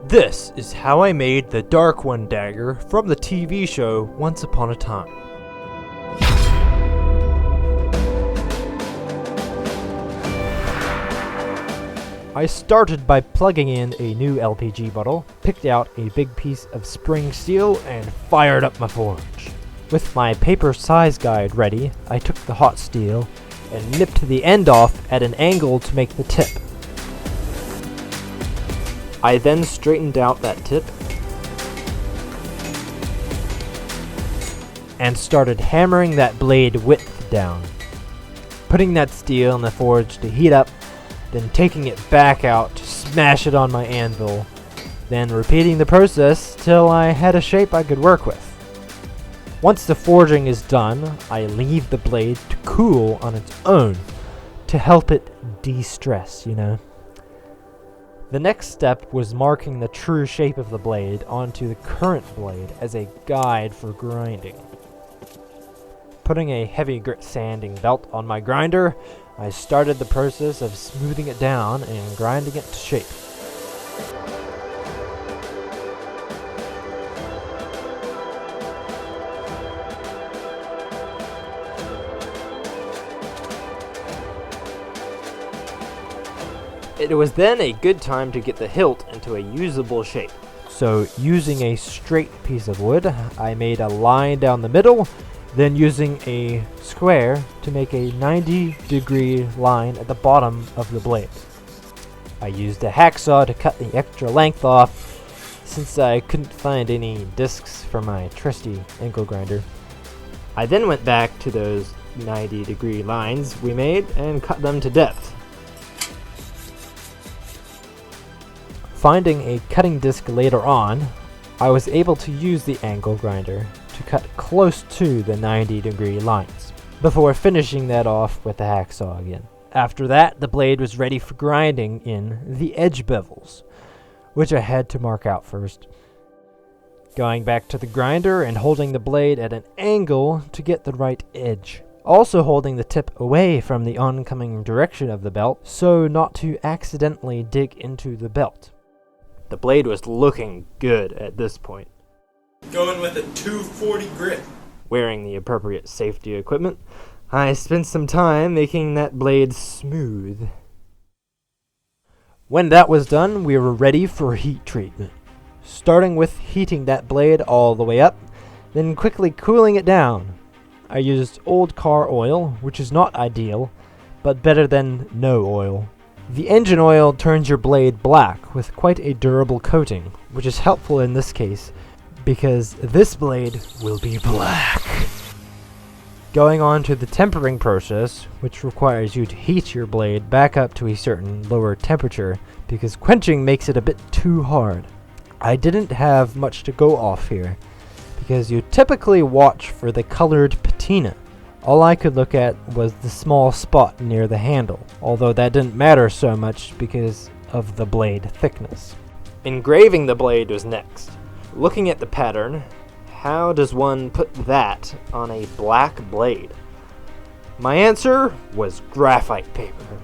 This is how I made the Dark One dagger from the TV show Once Upon a Time. I started by plugging in a new LPG bottle, picked out a big piece of spring steel, and fired up my forge. With my paper size guide ready, I took the hot steel and nipped the end off at an angle to make the tip. I then straightened out that tip and started hammering that blade width down, putting that steel in the forge to heat up, then taking it back out to smash it on my anvil, then repeating the process till I had a shape I could work with. Once the forging is done, I leave the blade to cool on its own to help it de-stress, The next step was marking the true shape of the blade onto the current blade as a guide for grinding. Putting a heavy grit sanding belt on my grinder, I started the process of smoothing it down and grinding it to shape. It was then a good time to get the hilt into a usable shape. So using a straight piece of wood, I made a line down the middle, then using a square to make a 90-degree line at the bottom of the blade. I used a hacksaw to cut the extra length off since I couldn't find any discs for my trusty ankle grinder. I then went back to those 90-degree lines we made and cut them to depth. Finding a cutting disc later on, I was able to use the angle grinder to cut close to the 90-degree lines, before finishing that off with the hacksaw again. After that, the blade was ready for grinding in the edge bevels, which I had to mark out first. Going back to the grinder and holding the blade at an angle to get the right edge. Also holding the tip away from the oncoming direction of the belt, so not to accidentally dig into the belt. The blade was looking good at this point. Going with a 240 grit. Wearing the appropriate safety equipment, I spent some time making that blade smooth. When that was done, we were ready for heat treatment. Starting with heating that blade all the way up, then quickly cooling it down. I used old car oil, which is not ideal, but better than no oil. The engine oil turns your blade black with quite a durable coating, which is helpful in this case, because this blade will be black. Going on to the tempering process, which requires you to heat your blade back up to a certain lower temperature, because quenching makes it a bit too hard. I didn't have much to go off here, because you typically watch for the colored patina. All I could look at was the small spot near the handle, although that didn't matter so much because of the blade thickness. Engraving the blade was next. Looking at the pattern, how does one put that on a black blade? My answer was graphite paper.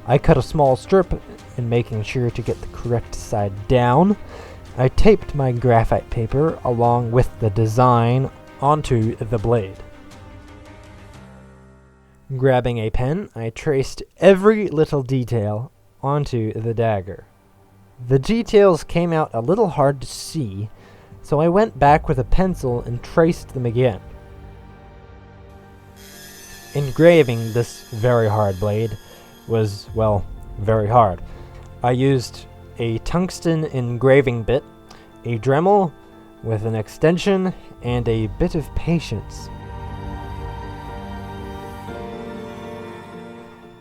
I cut a small strip, and making sure to get the correct side down, I taped my graphite paper along with the design onto the blade. Grabbing a pen, I traced every little detail onto the dagger. The details came out a little hard to see, so I went back with a pencil and traced them again. Engraving this very hard blade was, very hard. I used a tungsten engraving bit, a Dremel with an extension, and a bit of patience.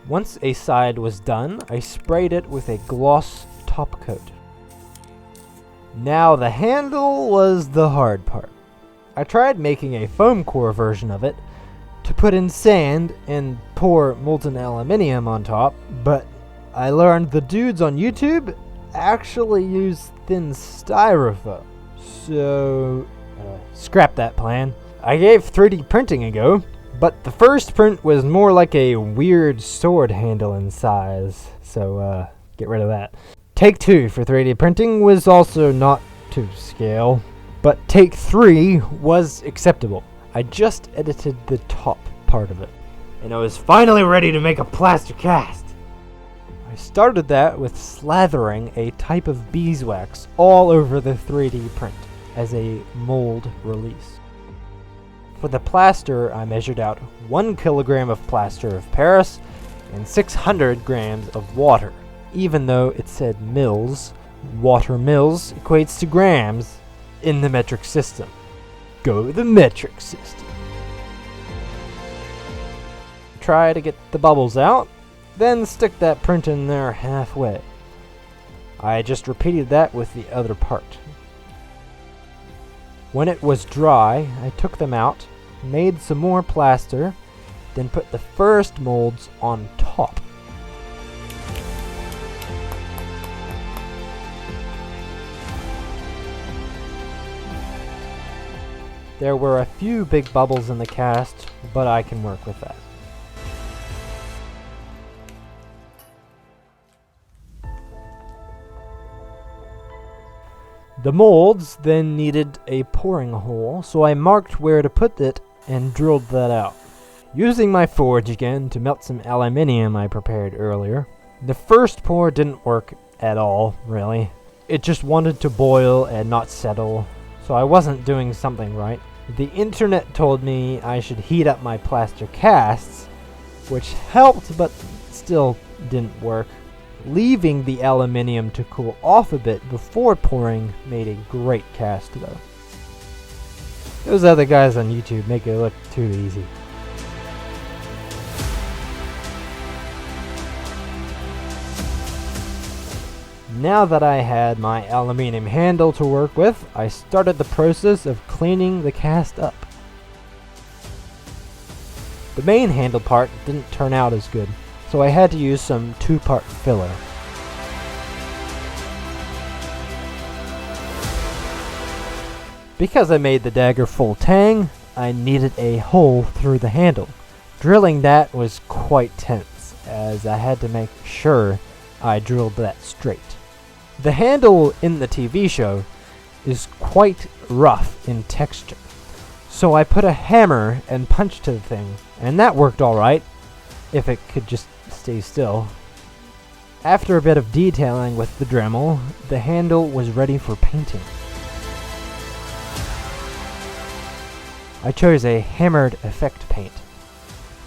Once a side was done, I sprayed it with a gloss top coat. Now the handle was the hard part. I tried making a foam core version of it to put in sand and pour molten aluminium on top, but I learned the dudes on YouTube actually use thin styrofoam. So, scrap that plan. I gave 3D printing a go, but the first print was more like a weird sword handle in size, so get rid of that. Take 2 for 3D printing was also not to scale, but take 3 was acceptable. I just edited the top part of it, and I was finally ready to make a plaster cast. I started that with slathering a type of beeswax all over the 3D print as a mold release. For the plaster, I measured out 1 kilogram of plaster of Paris and 600 grams of water. Even though it said mils, water mils equates to grams in the metric system. Go the metric system. Try to get the bubbles out, then stick that print in there halfway. I just repeated that with the other part. When it was dry, I took them out, made some more plaster, then put the first molds on top. There were a few big bubbles in the cast, but I can work with that. The molds then needed a pouring hole, so I marked where to put it and drilled that out. Using my forge again to melt some aluminium I prepared earlier. The first pour didn't work at all, really. It just wanted to boil and not settle, so I wasn't doing something right. The internet told me I should heat up my plaster casts, which helped but still didn't work. Leaving the aluminium to cool off a bit before pouring made a great cast though. Those other guys on YouTube make it look too easy. Now that I had my aluminium handle to work with, I started the process of cleaning the cast up. The main handle part didn't turn out as good, so I had to use some 2-part filler. Because I made the dagger full tang, I needed a hole through the handle. Drilling that was quite tense, as I had to make sure I drilled that straight. The handle in the TV show is quite rough in texture, so I put a hammer and punched to the thing, and that worked alright, if it could just stay still. After a bit of detailing with the Dremel, the handle was ready for painting. I chose a hammered effect paint.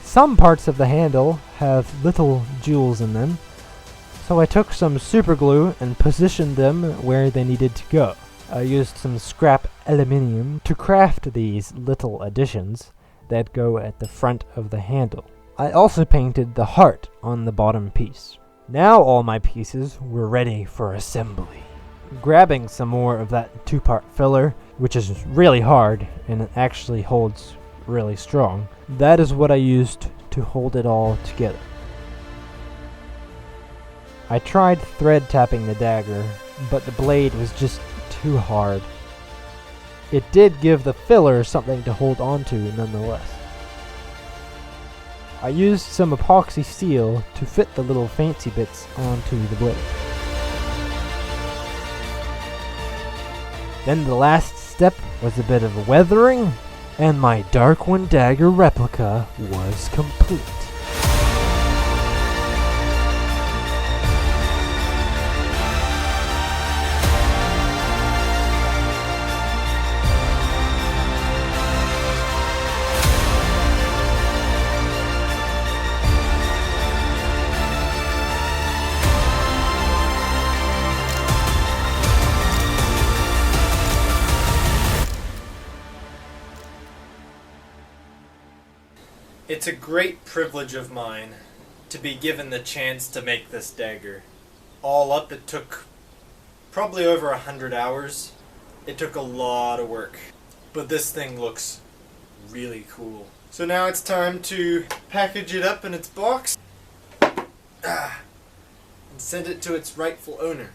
Some parts of the handle have little jewels in them, so I took some super glue and positioned them where they needed to go. I used some scrap aluminium to craft these little additions that go at the front of the handle. I also painted the heart on the bottom piece. Now all my pieces were ready for assembly. Grabbing some more of that 2-part filler, which is really hard and it actually holds really strong, that is what I used to hold it all together. I tried thread tapping the dagger, but the blade was just too hard. It did give the filler something to hold onto nonetheless. I used some epoxy steel to fit the little fancy bits onto the blade. Then the last step was a bit of weathering, and my Dark One dagger replica was complete. It's a great privilege of mine to be given the chance to make this dagger. All up, it took probably over 100 hours. It took a lot of work, but this thing looks really cool. So now it's time to package it up in its box and send it to its rightful owner.